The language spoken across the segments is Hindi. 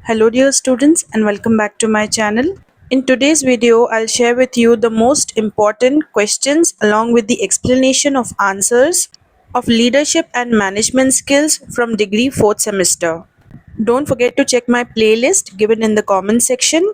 Hello dear students and welcome back to my channel. In today's video, I'll share with you the most important questions along with the explanation of answers of leadership and management skills from degree 4th semester. Don't forget to check my playlist given in the comment section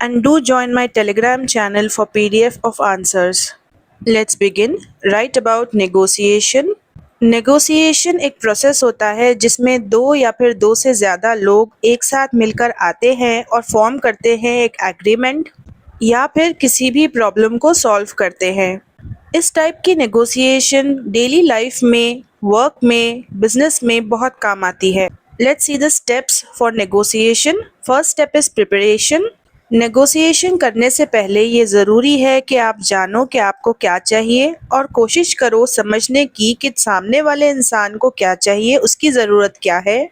and do join my Telegram channel for PDF of answers. Let's begin. Write about negotiation. Negotiation एक प्रोसेस होता है जिसमें दो या फिर दो से ज़्यादा लोग एक साथ मिलकर आते हैं और फॉर्म करते हैं एक एग्रीमेंट या फिर किसी भी प्रॉब्लम को सॉल्व करते हैं। इस टाइप की नेगोशिएशन डेली लाइफ में, वर्क में, बिजनेस में बहुत काम आती है। Let's see the steps for negotiation. First step is preparation. Negotiation करने से पहले ये ज़रूरी है कि आप जानो कि आपको क्या चाहिए और कोशिश करो समझने की कि सामने वाले इंसान को क्या चाहिए, उसकी ज़रूरत क्या है।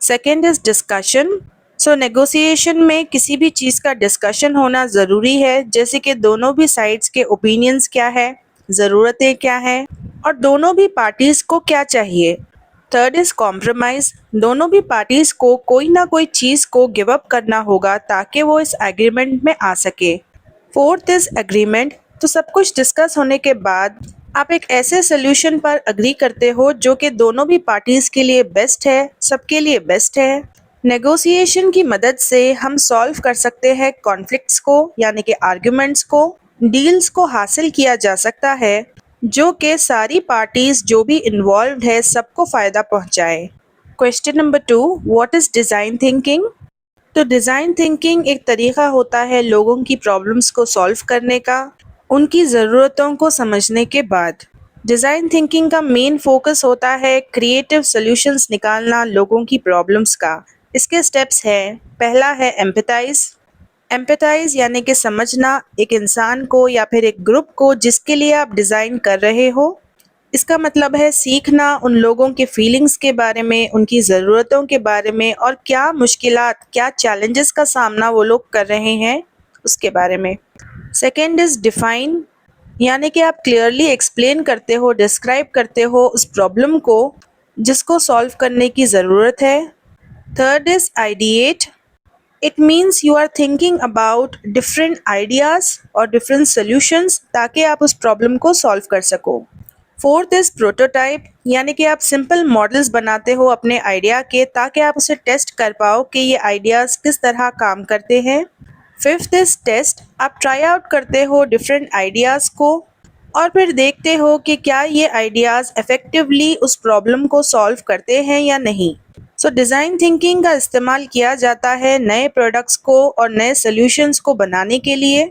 Second is discussion. So negotiation में किसी भी चीज़ का डिस्कशन होना ज़रूरी है, जैसे कि दोनों भी साइड्स के ओपिनियंस क्या है, ज़रूरतें क्या हैं और दोनों भी पार्टीज़ को क्या चाहिए। Third is compromise. दोनों भी पार्टीज़ को कोई ना कोई चीज़ को गिव अप करना होगा ताकि वो इस एग्रीमेंट में आ सके। Fourth is agreement. तो सब कुछ डिस्कस होने के बाद आप एक ऐसे सोल्यूशन पर अग्री करते हो जो कि दोनों भी पार्टीज़ के लिए बेस्ट है, सबके लिए बेस्ट है। नेगोशिएशन की मदद से हम सॉल्व कर सकते हैं कॉन्फ्लिक्ट्स को, यानी कि आर्ग्यूमेंट्स को। डील्स को हासिल किया जा सकता है जो कि सारी पार्टीज जो भी इन्वॉल्व है सबको फ़ायदा पहुंचाए। Question number 2, what is design thinking. तो डिज़ाइन थिंकिंग एक तरीका होता है लोगों की प्रॉब्लम्स को सॉल्व करने का, उनकी ज़रूरतों को समझने के बाद। डिज़ाइन थिंकिंग का मेन फोकस होता है क्रिएटिव सॉल्यूशंस निकालना लोगों की प्रॉब्लम्स का। इसके स्टेप्स हैं, पहला है एम्पैथाइज। एम्पैथाइज यानी कि समझना एक इंसान को या फिर एक ग्रुप को जिसके लिए आप डिज़ाइन कर रहे हो। इसका मतलब है सीखना उन लोगों के फीलिंग्स के बारे में, उनकी ज़रूरतों के बारे में और क्या मुश्किलात, क्या चैलेंजेस का सामना वो लोग कर रहे हैं उसके बारे में। सेकेंड इज़ डिफ़ाइन, यानी कि आप क्लियरली एक्सप्लेन करते हो, डिस्क्राइब करते हो उस प्रॉब्लम को जिसको सॉल्व करने की ज़रूरत है। Third is ideate. It means you are thinking about different ideas और different solutions ताकि आप उस प्रॉब्लम को सॉल्व कर सको। फोर्थ इज़ प्रोटोटाइप, यानी कि आप सिंपल मॉडल्स बनाते हो अपने आइडिया के ताकि आप उसे टेस्ट कर पाओ कि ये आइडियाज़ किस तरह काम करते हैं। फिफ्थ इज़ टेस्ट, आप ट्राई आउट करते हो डिफरेंट आइडियाज़ को और फिर देखते हो कि क्या ये आइडियाज़ इफ़ेक्टिवली उस प्रॉब्लम को सॉल्व करते हैं या नहीं। सो डिज़ाइन थिंकिंग का इस्तेमाल किया जाता है नए प्रोडक्ट्स को और नए सॉल्यूशंस को बनाने के लिए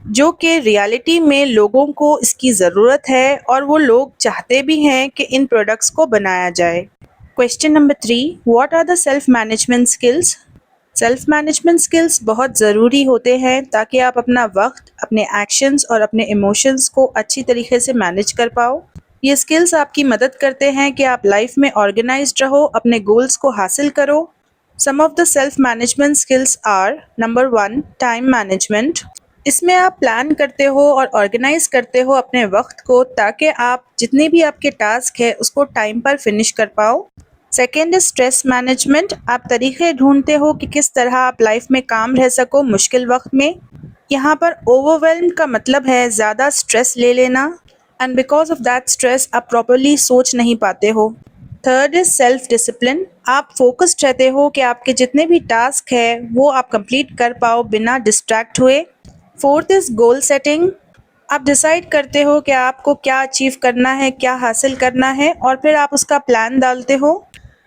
जो कि रियलिटी में लोगों को इसकी ज़रूरत है और वो लोग चाहते भी हैं कि इन प्रोडक्ट्स को बनाया जाए। Question number 3, what are the self management skills. Self management skills बहुत ज़रूरी होते हैं ताकि आप अपना वक्त, अपने एक्शंस और अपने इमोशंस को अच्छी तरीके से मैनेज कर पाओ। ये स्किल्स आपकी मदद करते हैं कि आप लाइफ में ऑर्गेनाइज्ड रहो, अपने गोल्स को हासिल करो। Some of the self management skills are, number 1, time management. इसमें आप प्लान करते हो और ऑर्गेनाइज करते हो अपने वक्त को ताकि आप जितने भी आपके टास्क है उसको टाइम पर फिनिश कर पाओ। Second is stress management. आप तरीके ढूंढते हो कि किस तरह आप लाइफ में काम रह सको मुश्किल वक्त में। यहाँ पर ओवरवेल्म का मतलब है ज़्यादा स्ट्रेस ले लेना and because of that stress आप प्रॉपरली सोच नहीं पाते हो। Third is self discipline. आप फोकस्ड रहते हो कि आपके जितने भी टास्क है वो आप कंप्लीट कर पाओ बिना डिस्ट्रैक्ट हुए। Fourth is goal setting. आप डिसाइड करते हो कि आपको क्या अचीव करना है, क्या हासिल करना है और फिर आप उसका प्लान डालते हो।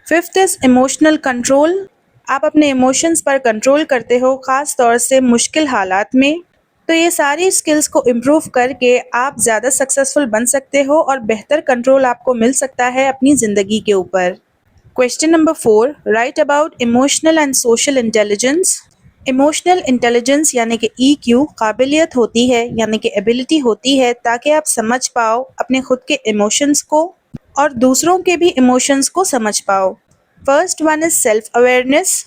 Fifth is emotional control. आप अपने इमोशंस पर कंट्रोल करते हो, ख़ास तौर से मुश्किल हालात में। तो ये सारी स्किल्स को इम्प्रूव करके आप ज़्यादा सक्सेसफुल बन सकते हो और बेहतर कंट्रोल आपको मिल सकता है अपनी ज़िंदगी के ऊपर। Question number 4, right about emotional and social intelligence. Emotional intelligence यानी कि EQ काबिलियत होती है, यानी कि एबिलिटी होती है ताकि आप समझ पाओ अपने खुद के इमोशंस को और दूसरों के भी इमोशंस को समझ पाओ। First one is self awareness,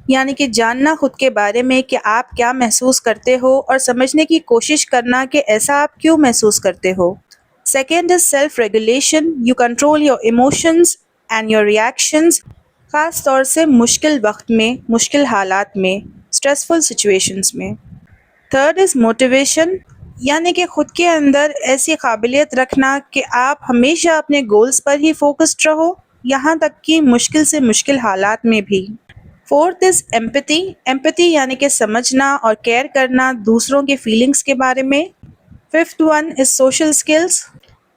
यानी कि जानना खुद के बारे में कि आप क्या महसूस करते हो और समझने की कोशिश करना कि ऐसा आप क्यों महसूस करते हो। Second is self regulation, you control your emotions and your reactions. ख़ास तौर से मुश्किल वक्त में, मुश्किल हालात में, स्ट्रेसफुल सिचुएशंस में। थर्ड इज़ मोटिवेशन, यानी कि खुद के अंदर ऐसी काबिलियत रखना कि आप हमेशा अपने गोल्स पर ही फोकस्ड रहो, यहाँ तक कि मुश्किल से मुश्किल हालात में भी। फोर्थ इज़ एम्पैथी, एम्पैथी यानी कि समझना और केयर करना दूसरों के फीलिंग्स के बारे में। Fifth one is social skills,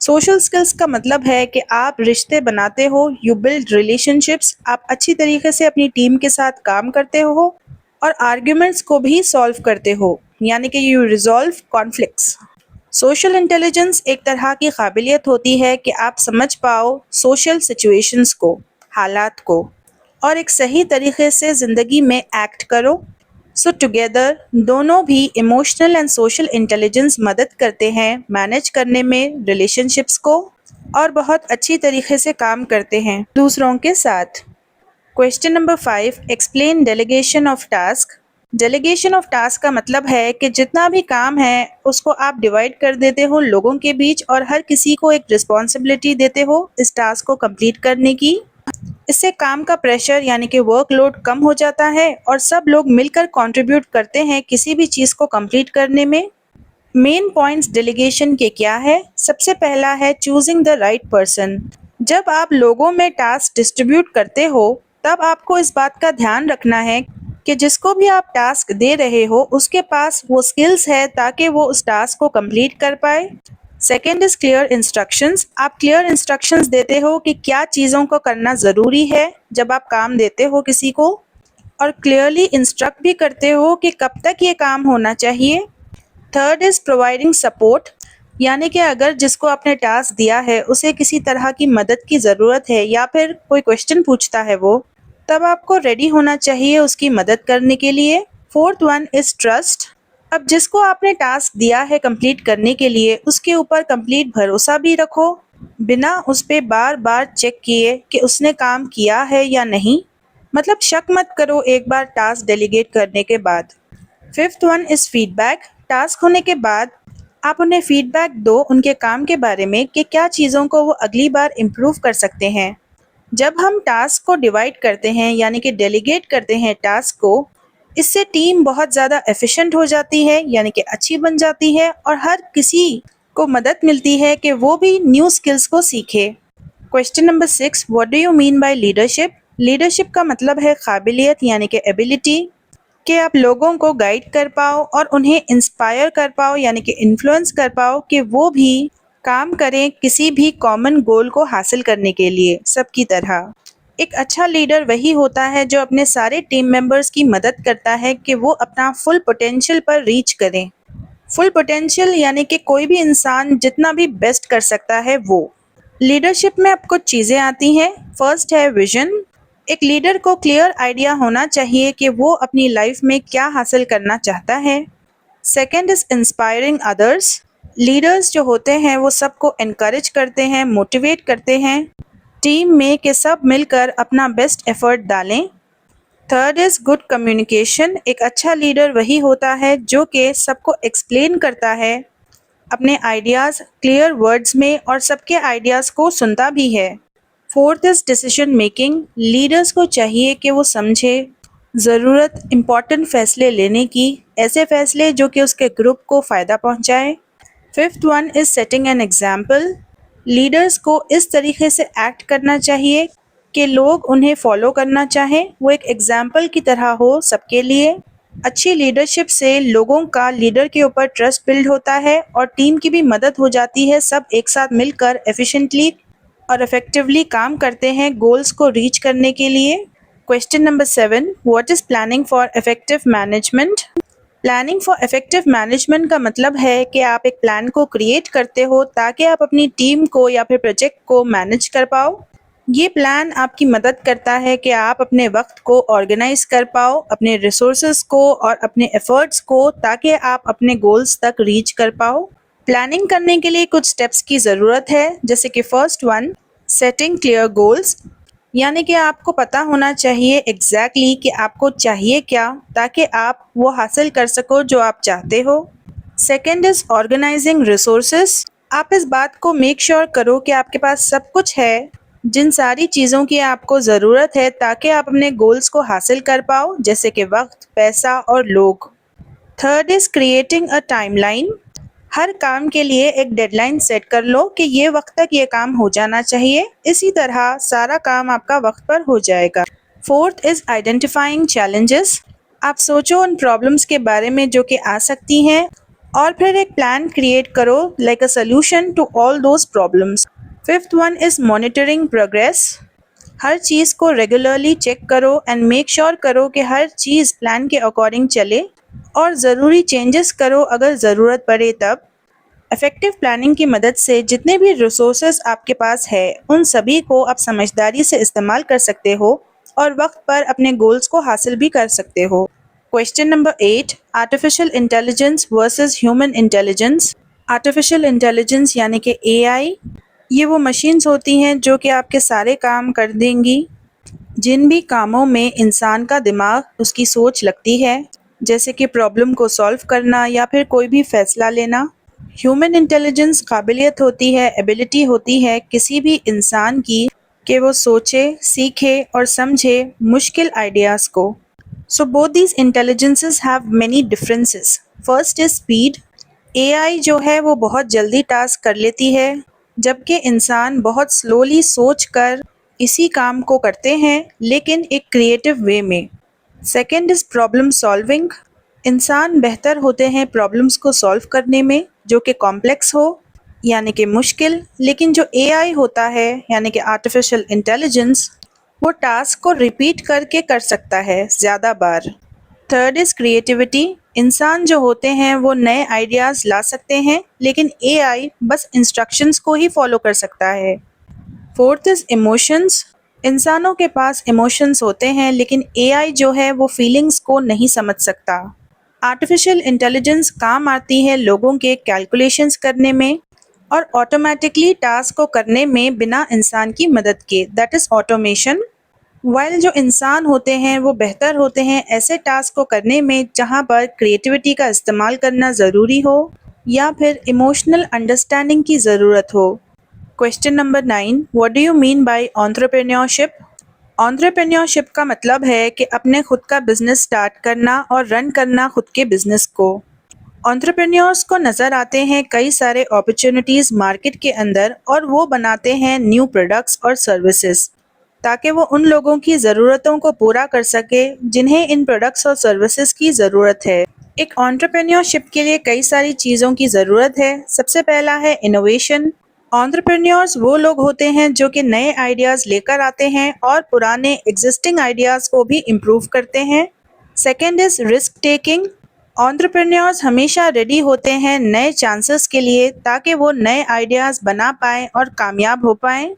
social skills का मतलब है कि आप रिश्ते बनाते हो, यू बिल्ड रिलेशनशिप्स, आप अच्छी तरीके से अपनी टीम के साथ काम करते हो और आर्ग्यूमेंट्स को भी सॉल्व करते हो, यानी कि you resolve conflicts. Social intelligence एक तरह की काबिलियत होती है कि आप समझ पाओ सोशल सिचुएशंस को, हालात को, और एक सही तरीके से ज़िंदगी में एक्ट करो। सो टुगेदर दोनों भी इमोशनल एंड सोशल इंटेलिजेंस मदद करते हैं मैनेज करने में रिलेशनशिप्स को, और बहुत अच्छी तरीके से काम करते हैं दूसरों के साथ। Question number 5, explain delegation of task. Delegation of task का मतलब है कि जितना भी काम है उसको आप डिवाइड कर देते हो लोगों के बीच और हर किसी को एक रिस्पॉन्सिबिलिटी देते हो इस टास्क को कंप्लीट करने की। इससे काम का प्रेशर यानी कि वर्कलोड कम हो जाता है और सब लोग मिलकर कंट्रीब्यूट करते हैं किसी भी चीज़ को कंप्लीट करने में। मेन पॉइंट्स डेलीगेशन के क्या है? सबसे पहला है चूजिंग द राइट पर्सन। जब आप लोगों में टास्क डिस्ट्रीब्यूट करते हो तब आपको इस बात का ध्यान रखना है कि जिसको भी आप टास्क दे रहे हो उसके पास वो स्किल्स है ताकि वो उस टास्क को कंप्लीट कर पाए। सेकेंड इज़ क्लियर इंस्ट्रक्शंस, आप क्लियर इंस्ट्रक्शंस देते हो कि क्या चीज़ों को करना ज़रूरी है जब आप काम देते हो किसी को, और क्लियरली इंस्ट्रक्ट भी करते हो कि कब तक ये काम होना चाहिए। थर्ड इज़ प्रोवाइडिंग सपोर्ट, यानी कि अगर जिसको आपने टास्क दिया है उसे किसी तरह की मदद की ज़रूरत है या फिर कोई क्वेश्चन पूछता है वो, तब आपको रेडी होना चाहिए उसकी मदद करने के लिए। फोर्थ वन इज़ ट्रस्ट, अब जिसको आपने टास्क दिया है कंप्लीट करने के लिए उसके ऊपर कंप्लीट भरोसा भी रखो, बिना उस पर बार बार चेक किए कि उसने काम किया है या नहीं, मतलब शक मत करो एक बार टास्क डेलीगेट करने के बाद। Fifth one is feedback, task होने के बाद आप उन्हें फीडबैक दो उनके काम के बारे में कि क्या चीज़ों को वो अगली बार इम्प्रूव कर सकते हैं। जब हम टास्क को डिवाइड करते हैं यानी कि डेलीगेट करते हैं टास्क को, इससे टीम बहुत ज़्यादा एफिशिएंट हो जाती है यानी कि अच्छी बन जाती है और हर किसी को मदद मिलती है कि वो भी न्यू स्किल्स को सीखे। Question number 6, what do you mean by leadership? Leadership का मतलब है काबिलियत यानी कि एबिलिटी, कि आप लोगों को गाइड कर पाओ और उन्हें इंस्पायर कर पाओ यानी कि इन्फ्लुएंस कर पाओ कि वो भी काम करें किसी भी कॉमन गोल को हासिल करने के लिए सबकी तरह। एक अच्छा लीडर वही होता है जो अपने सारे टीम मेंबर्स की मदद करता है कि वो अपना फुल पोटेंशियल पर रीच करें। फुल पोटेंशियल यानी कि कोई भी इंसान जितना भी बेस्ट कर सकता है वो। लीडरशिप में अब कुछ चीज़ें आती हैं। फर्स्ट है विजन, एक लीडर को क्लियर आइडिया होना चाहिए कि वो अपनी लाइफ में क्या हासिल करना चाहता है। Second is inspiring others, leaders जो होते हैं वो सबको इनकरेज करते हैं, मोटिवेट करते हैं टीम में कि सब मिलकर अपना बेस्ट एफर्ट डालें। थर्ड इज़ गुड कम्युनिकेशन, एक अच्छा लीडर वही होता है जो कि सबको एक्सप्लेन करता है अपने आइडियाज़ क्लियर वर्ड्स में और सबके आइडियाज़ को सुनता भी है। Fourth is decision making, leaders को चाहिए कि वो समझे ज़रूरत इम्पॉर्टेंट फ़ैसले लेने की, ऐसे फ़ैसले जो कि उसके ग्रुप को फ़ायदा पहुंचाए। Fifth one is setting an example, leaders को इस तरीके से एक्ट करना चाहिए कि लोग उन्हें फॉलो करना चाहें, वो एक एग्जाम्पल की तरह हो सबके लिए। अच्छी लीडरशिप से लोगों का लीडर के ऊपर ट्रस्ट बिल्ड होता है और टीम की भी मदद हो जाती है, सब एक साथ मिलकर एफिशिएंटली और इफेक्टिवली काम करते हैं गोल्स को रीच करने के लिए। Question number 7, what is planning for effective management? Planning for effective management का मतलब है कि आप एक प्लान को क्रिएट करते हो ताकि आप अपनी टीम को या फिर प्रोजेक्ट को मैनेज कर पाओ। ये प्लान आपकी मदद करता है कि आप अपने वक्त को ऑर्गेनाइज कर पाओ, अपने रिसोर्सेज को और अपने एफर्ट्स को, ताकि आप अपने गोल्स तक रीच कर पाओ। प्लानिंग करने के लिए कुछ स्टेप्स की ज़रूरत है, जैसे कि first one, setting clear goals, यानी कि आपको पता होना चाहिए एग्जैक्टली कि आपको चाहिए क्या ताकि आप वो हासिल कर सको जो आप चाहते हो। सेकेंड इज़ ऑर्गेनाइजिंग रिसोर्सेज, आप इस बात को मेक श्योर करो कि आपके पास सब कुछ है जिन सारी चीज़ों की आपको ज़रूरत है ताकि आप अपने गोल्स को हासिल कर पाओ, जैसे कि वक्त, पैसा और लोग। Third is creating a timeline. हर काम के लिए एक डेडलाइन सेट कर लो कि ये वक्त तक ये काम हो जाना चाहिए। इसी तरह सारा काम आपका वक्त पर हो जाएगा। Fourth is identifying challenges. आप सोचो उन प्रॉब्लम्स के बारे में जो कि आ सकती हैं और फिर एक प्लान क्रिएट करो like a solution to all those problems. Fifth one is monitoring progress. हर चीज़ को रेगुलरली चेक करो एंड मेक श्योर करो कि हर चीज़ प्लान के अकॉर्डिंग चले और ज़रूरी चेंजेस करो अगर ज़रूरत पड़े तब। इफ़ेक्टिव प्लानिंग की मदद से जितने भी रिसोर्सेज आपके पास है उन सभी को आप समझदारी से इस्तेमाल कर सकते हो और वक्त पर अपने गोल्स को हासिल भी कर सकते हो। Question number 8, artificial intelligence versus human intelligence. Artificial intelligence यानी कि एआई, ये वो मशीन्स होती हैं जो कि आपके सारे काम कर देंगी। जिन भी कामों में इंसान का दिमाग, उसकी सोच लगती है, जैसे कि प्रॉब्लम को सॉल्व करना या फिर कोई भी फैसला लेना। ह्यूमन इंटेलिजेंस काबिलियत होती है, एबिलिटी होती है किसी भी इंसान की कि वो सोचे, सीखे और समझे मुश्किल आइडियाज़ को। So both these intelligences have many differences. First is speed. AI जो है वो बहुत जल्दी टास्क कर लेती है, जबकि इंसान बहुत स्लोली सोच कर इसी काम को करते हैं, लेकिन एक क्रिएटिव वे में। Second is problem solving. इंसान बेहतर होते हैं प्रॉब्लम्स को सॉल्व करने में जो कि कॉम्प्लेक्स हो यानी कि मुश्किल, लेकिन जो एआई होता है यानी कि आर्टिफिशियल इंटेलिजेंस, वो टास्क को रिपीट करके कर सकता है ज़्यादा बार। Third is creativity. इंसान जो होते हैं वो नए आइडियाज़ ला सकते हैं, लेकिन एआई बस इंस्ट्रक्शंस को ही फॉलो कर सकता है। Fourth is emotions. इंसानों के पास इमोशंस होते हैं, लेकिन एआई जो है वो फीलिंग्स को नहीं समझ सकता। आर्टिफिशियल इंटेलिजेंस काम आती है लोगों के कैलकुलेशंस करने में और ऑटोमेटिकली टास्क को करने में बिना इंसान की मदद के, दैट इज़ ऑटोमेशन। वाइल जो इंसान होते हैं वो बेहतर होते हैं ऐसे टास्क को करने में जहाँ पर क्रिएटिविटी का इस्तेमाल करना ज़रूरी हो या फिर इमोशनल अंडरस्टैंडिंग की ज़रूरत हो। Question number 9, what do you mean by entrepreneurship? Entrepreneurship का मतलब है कि अपने खुद का बिजनेस स्टार्ट करना और रन करना खुद के बिजनेस को। एंटरप्रेन्योर्स को नज़र आते हैं कई सारे अपॉर्चुनिटीज़ मार्केट के अंदर और वो बनाते हैं न्यू प्रोडक्ट्स और सर्विसेज ताकि वो उन लोगों की ज़रूरतों को पूरा कर सके जिन्हें इन प्रोडक्ट्स और सर्विसेज की ज़रूरत है। एक एंटरप्रेन्योरशिप के लिए कई सारी चीज़ों की ज़रूरत है। सबसे पहला है इनोवेशन। एंटरप्रेन्योर्स वो लोग होते हैं जो कि नए आइडियाज़ लेकर आते हैं और पुराने एग्जिस्टिंग आइडियाज़ को भी इम्प्रूव करते हैं। Second is risk taking. Entrepreneurs हमेशा रेडी होते हैं नए चांसेस के लिए ताकि वो नए आइडियाज़ बना पाएँ और कामयाब हो पाएँ।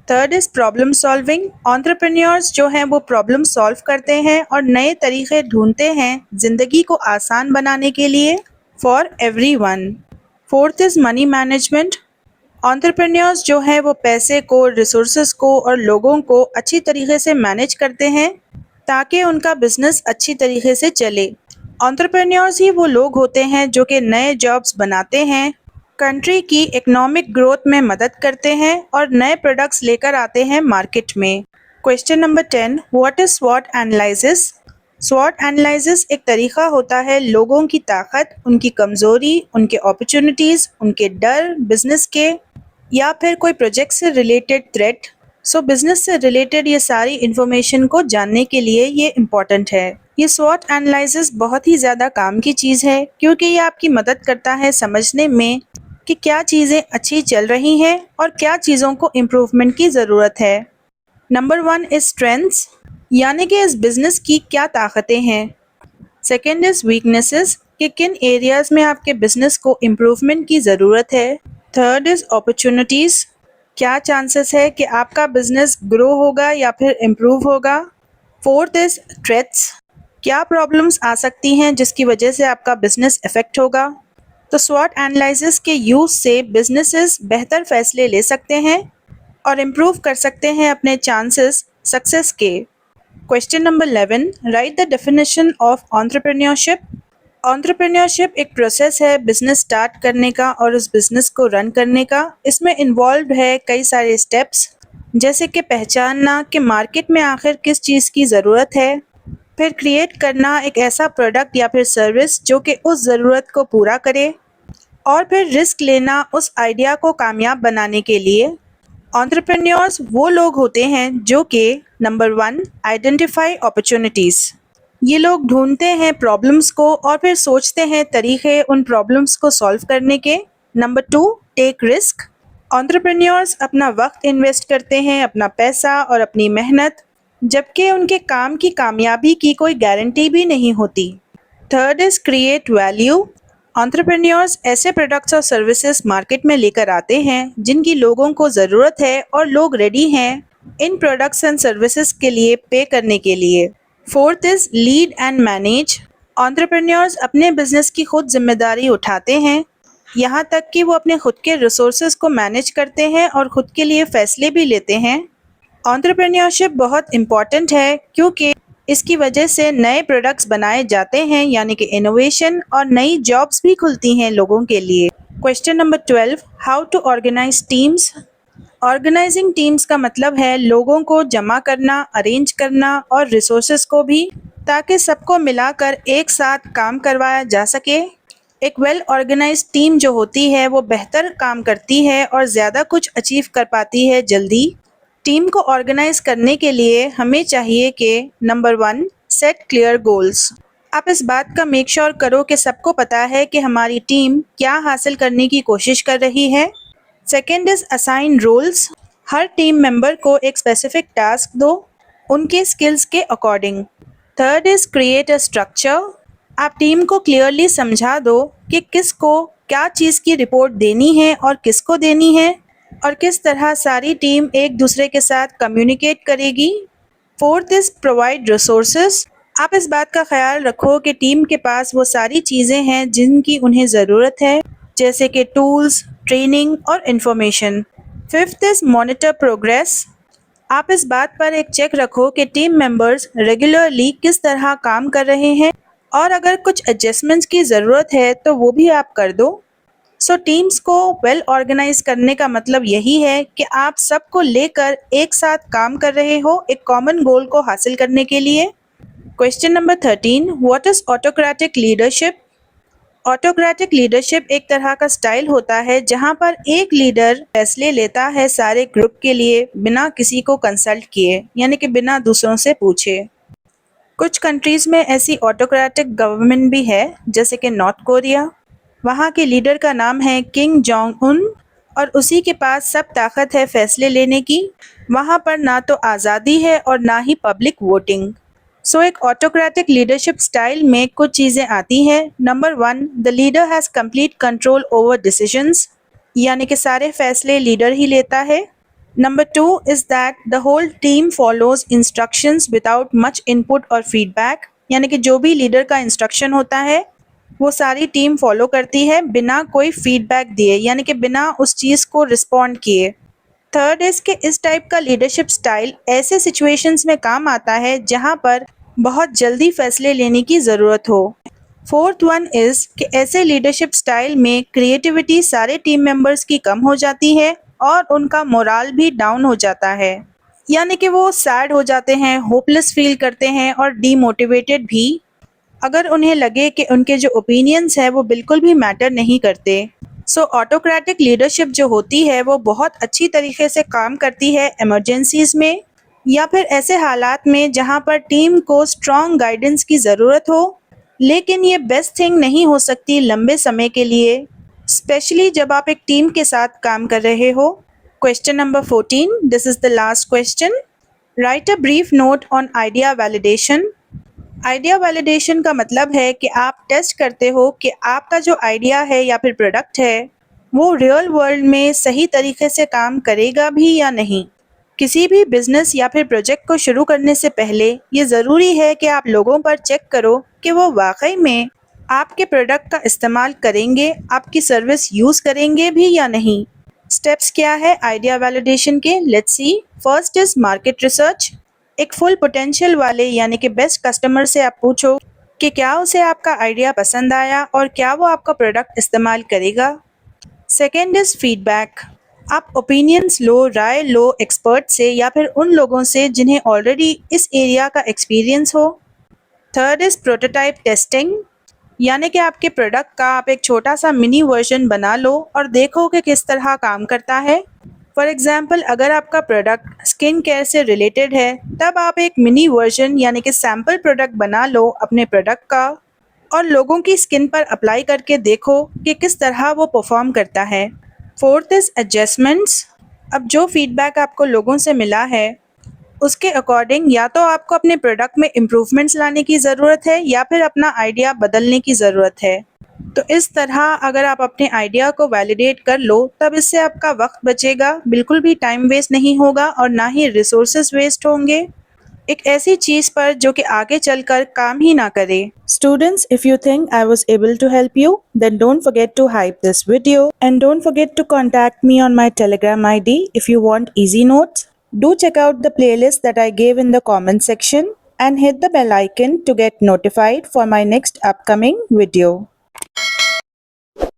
Third is problem solving. Entrepreneurs जो हैं वो प्रॉब्लम सॉल्व करते हैं और नए तरीके ढूंढते हैं ज़िंदगी को आसान बनाने के लिए for everyone. Fourth is money management. Entrepreneurs जो हैं वो पैसे को, रिसोर्सेज को और लोगों को अच्छी तरीके से मैनेज करते हैं ताकि उनका बिजनेस अच्छी तरीके से चले। एंटरप्रेन्योर्स ही वो लोग होते हैं जो कि नए जॉब्स बनाते हैं, कंट्री की इकोनॉमिक ग्रोथ में मदद करते हैं और नए प्रोडक्ट्स लेकर आते हैं मार्केट में। Question number 10, what is स्वॉट analysis? स्वॉट analysis एक तरीका होता है लोगों की ताकत, उनकी कमज़ोरी, उनके अपॉर्चुनिटीज़, उनके डर, बिजनेस के या फिर कोई प्रोजेक्ट से रिलेटेड थ्रेट। सो बिजनेस से रिलेटेड ये सारी इन्फॉर्मेशन को जानने के लिए ये इम्पॉर्टेंट है। ये स्वॉट एनालिसिस बहुत ही ज़्यादा काम की चीज़ है क्योंकि ये आपकी मदद करता है समझने में कि क्या चीज़ें अच्छी चल रही हैं और क्या चीज़ों को इम्प्रूवमेंट की ज़रूरत है। नंबर 1 इज़ स्ट्रेंथ्स, यानी कि इस बिज़नेस की क्या ताकतें हैं। सेकेंड इज़ वीकनेसेस, कि किन एरियाज़ में आपके बिज़नेस को इम्प्रूवमेंट की ज़रूरत है। थर्ड इज़ अपॉर्चुनिटीज़, क्या चांसेस है कि आपका बिज़नेस ग्रो होगा या फिर इम्प्रूव होगा। फोर्थ इज़ थ्रेट्स, क्या प्रॉब्लम्स आ सकती हैं जिसकी वजह से आपका बिज़नेस इफ़ेक्ट होगा। तो स्वॉट एनालिसिस के यूज़ से बिजनेसेस बेहतर फैसले ले सकते हैं और इम्प्रूव कर सकते हैं अपने चांसेस सक्सेस के। Question number 11, right the definition of entrepreneurship. Entrepreneurship एक प्रोसेस है बिजनेस स्टार्ट करने का और उस बिजनेस को रन करने का। इसमें इन्वॉल्व है कई सारे स्टेप्स जैसे कि पहचानना कि मार्केट में आखिर किस चीज़ की ज़रूरत है, फिर क्रिएट करना एक ऐसा प्रोडक्ट या फिर सर्विस जो कि उस ज़रूरत को पूरा करे, और फिर रिस्क लेना उस आइडिया को कामयाब बनाने के लिए। एंटरप्रेन्योर्स वो लोग होते हैं जो कि नंबर 1 आइडेंटिफाई अपॉर्चुनिटीज़। ये लोग ढूंढते हैं प्रॉब्लम्स को और फिर सोचते हैं तरीके उन प्रॉब्लम्स को सॉल्व करने के। Number 2 take risk. एंटरप्रेन्योर्स अपना वक्त इन्वेस्ट करते हैं, अपना पैसा और अपनी मेहनत, जबकि उनके काम की कामयाबी की कोई गारंटी भी नहीं होती। Third is create value. Entrepreneurs ऐसे प्रोडक्ट्स और सर्विसेज मार्केट में लेकर आते हैं जिनकी लोगों को ज़रूरत है और लोग रेडी हैं इन प्रोडक्ट्स एंड सर्विसेज के लिए पे करने के लिए। Fourth is lead and manage. Entrepreneurs अपने बिजनेस की खुद जिम्मेदारी उठाते हैं, यहाँ तक कि वो अपने खुद के रिसोर्सेज को मैनेज करते हैं और खुद के लिए फ़ैसले भी लेते हैं। एंटरप्रेन्योरशिप बहुत इम्पॉर्टेंट है क्योंकि इसकी वजह से नए प्रोडक्ट्स बनाए जाते हैं, यानी कि इनोवेशन, और नई जॉब्स भी खुलती हैं लोगों के लिए। Question number 12, how to organise teams. Organising teams का मतलब है लोगों को जमा करना, अरेंज करना और रिसोर्सेज को भी, ताकि सबको मिलाकर एक साथ काम करवाया जा सके। एक वेल ऑर्गेनाइज्ड टीम जो होती है वो बेहतर काम करती है और ज़्यादा कुछ अचीव कर पाती है जल्दी। टीम को ऑर्गेनाइज करने के लिए हमें चाहिए कि नंबर 1 सेट क्लियर गोल्स। आप इस बात का मेक श्योर करो कि सबको पता है कि हमारी टीम क्या हासिल करने की कोशिश कर रही है। Second is assign roles. हर टीम मेंबर को एक स्पेसिफिक टास्क दो उनके स्किल्स के according. Third is create a structure. आप टीम को क्लियरली समझा दो कि किसको क्या चीज़ की रिपोर्ट देनी है और किसको देनी है, और किस तरह सारी टीम एक दूसरे के साथ कम्युनिकेट करेगी। Fourth is provide resources. आप इस बात का ख्याल रखो कि टीम के पास वो सारी चीज़ें हैं जिनकी उन्हें ज़रूरत है, जैसे कि टूल्स, ट्रेनिंग और information. Fifth is monitor progress. आप इस बात पर एक चेक रखो कि टीम मेंबर्स रेगुलरली किस तरह काम कर रहे हैं, और अगर कुछ एडजस्टमेंट्स की ज़रूरत है तो वो भी आप कर दो। सो टीम्स को वेल ऑर्गेनाइज करने का मतलब यही है कि आप सबको लेकर एक साथ काम कर रहे हो एक कॉमन गोल को हासिल करने के लिए। Question number 13, what is autocratic leadership. Autocratic leadership एक तरह का स्टाइल होता है जहां पर एक लीडर फैसले लेता है सारे ग्रुप के लिए बिना किसी को कंसल्ट किए, यानी कि बिना दूसरों से पूछे। कुछ कंट्रीज़ में ऐसी ऑटोक्रेटिक गवर्नमेंट भी है, जैसे कि नॉर्थ कोरिया। वहाँ के लीडर का नाम है किंग जोंग उन, और उसी के पास सब ताकत है फैसले लेने की। वहाँ पर ना तो आज़ादी है और ना ही पब्लिक वोटिंग। सो एक ऑटोक्रेटिक लीडरशिप स्टाइल में कुछ चीज़ें आती हैं। Number 1, the leader has complete control over decisions, यानी कि सारे फैसले लीडर ही लेता है। Number 2 is that the whole team follows instructions without much input और feedback, यानी कि जो भी लीडर का इंस्ट्रक्शन होता है वो सारी टीम फॉलो करती है बिना कोई फीडबैक दिए, यानी कि बिना उस चीज़ को रिस्पॉन्ड किए। थर्ड इज़ कि इस टाइप का लीडरशिप स्टाइल ऐसे सिचुएशंस में काम आता है जहाँ पर बहुत जल्दी फैसले लेने की ज़रूरत हो। फोर्थ वन इज़ कि ऐसे लीडरशिप स्टाइल में क्रिएटिविटी सारे टीम मेंबर्स की कम हो जाती है और उनका मोराल भी डाउन हो जाता है, यानी कि वो सैड हो जाते हैं, होपलेस फील करते हैं और डीमोटिवेटेड भी, अगर उन्हें लगे कि उनके जो ओपिनियंस है वो बिल्कुल भी मैटर नहीं करते। सो ऑटोक्रेटिक लीडरशिप जो होती है वो बहुत अच्छी तरीके से काम करती है इमरजेंसीज में या फिर ऐसे हालात में जहाँ पर टीम को स्ट्रॉन्ग गाइडेंस की ज़रूरत हो, लेकिन ये बेस्ट थिंग नहीं हो सकती लंबे समय के लिए, स्पेशली जब आप एक टीम के साथ काम कर रहे हो। Question number 14, this is the last question. Right a brief note on idea validation. Idea validation का मतलब है कि आप टेस्ट करते हो कि आपका जो आइडिया है या फिर प्रोडक्ट है वो रियल वर्ल्ड में सही तरीके से काम करेगा भी या नहीं। किसी भी बिजनेस या फिर प्रोजेक्ट को शुरू करने से पहले ये ज़रूरी है कि आप लोगों पर चेक करो कि वो वाकई में आपके प्रोडक्ट का इस्तेमाल करेंगे, आपकी सर्विस यूज़ करेंगे भी या नहीं। स्टेप्स क्या है आइडिया वैलिडेशन के, let's see. First is market research. एक फुल पोटेंशियल वाले यानी कि बेस्ट कस्टमर से आप पूछो कि क्या उसे आपका आइडिया पसंद आया और क्या वो आपका प्रोडक्ट इस्तेमाल करेगा। Second is feedback. आप ओपिनियंस लो, राय लो एक्सपर्ट से या फिर उन लोगों से जिन्हें ऑलरेडी इस एरिया का एक्सपीरियंस हो। थर्ड इज़ प्रोटोटाइप टेस्टिंग, यानी कि आपके प्रोडक्ट का आप एक छोटा सा मिनी वर्जन बना लो और देखो कि किस तरह काम करता है। फॉर एग्ज़ाम्पल, अगर आपका प्रोडक्ट स्किन केयर से रिलेटेड है, तब आप एक मिनी वर्जन यानी कि सैम्पल प्रोडक्ट बना लो अपने प्रोडक्ट का और लोगों की स्किन पर अप्लाई करके देखो कि किस तरह वो परफॉर्म करता है। Fourth is adjustments. अब जो फीडबैक आपको लोगों से मिला है उसके अकॉर्डिंग या तो आपको अपने प्रोडक्ट में इम्प्रूवमेंट्स लाने की ज़रूरत है या फिर अपना आइडिया बदलने की ज़रूरत है। तो इस तरह अगर आप अपने आइडिया को वैलिडेट कर लो तब इससे आपका वक्त बचेगा, बिल्कुल भी टाइम वेस्ट नहीं होगा और ना ही रिसोर्सेज वेस्ट होंगे एक ऐसी चीज़ पर जो कि आगे चलकर काम ही ना करे। Students, if you think I was able to help you, then don't forget to hype this video and don't forget to contact me on my Telegram ID if you want easy notes. Do check out the playlist that I gave in the comment section and hit the bell icon to get notified for my next upcoming video.